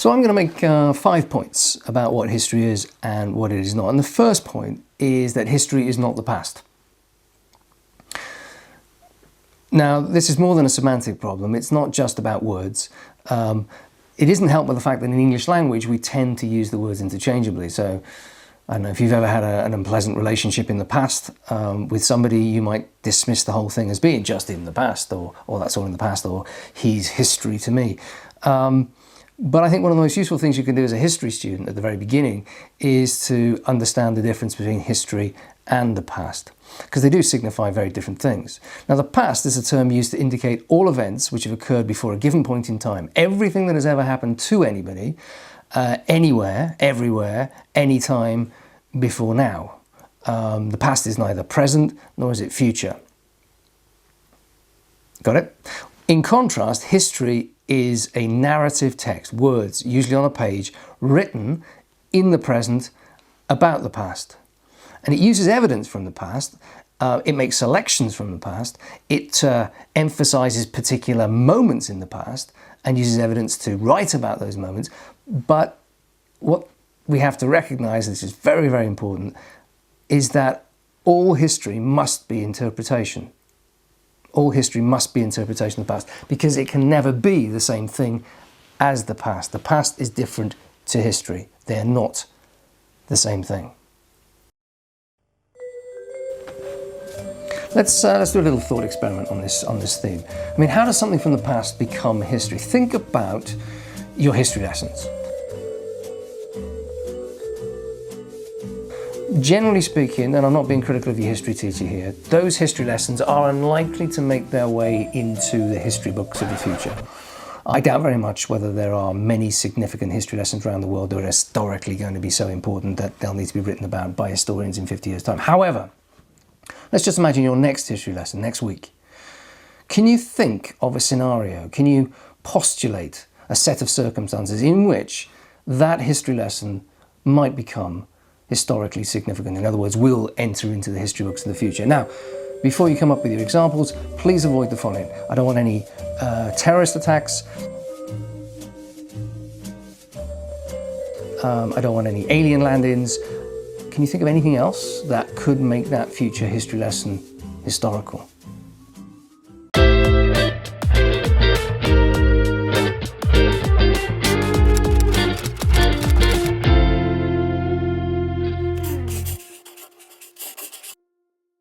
So I'm going to make 5 points about what history is and what it is not. And the first point is that history is not the past. Now, this is more than a semantic problem. It's not just about words. It isn't helped by the fact that in English language we tend to use the words interchangeably. So I don't know, if you've ever had an unpleasant relationship in the past with somebody, you might dismiss the whole thing as being just in the past, or that's all in the past, or he's history to me. But I think one of the most useful things you can do as a history student at the very beginning is to understand the difference between history and the past, because they do signify very different things. Now, the past is a term used to indicate all events which have occurred before a given point in time. Everything that has ever happened to anybody, anywhere, everywhere, anytime before now. The past is neither present nor is it future. Got it? In contrast, history is a narrative text, words, usually on a page, written in the present about the past. And it uses evidence from the past, it makes selections from the past, it emphasizes particular moments in the past and uses evidence to write about those moments. But what we have to recognize, and this is very, very important, is that all history must be interpretation. All history must be interpretation of the past, because it can never be the same thing as the past. The past is different to history. They're not the same thing. Let's do a little thought experiment on this theme. I mean, how does something from the past become history? Think about your history lessons. Generally speaking, and I'm not being critical of your history teacher here, those history lessons are unlikely to make their way into the history books of the future. I doubt very much whether there are many significant history lessons around the world that are historically going to be so important that they'll need to be written about by historians in 50 years' time. However, let's just imagine your next history lesson next week. Can you think of a scenario? Can you postulate a set of circumstances in which that history lesson might become historically significant? In other words, will enter into the history books in the future. Now, before you come up with your examples, please avoid the following. I don't want any terrorist attacks. I don't want any alien landings. Can you think of anything else that could make that future history lesson historical?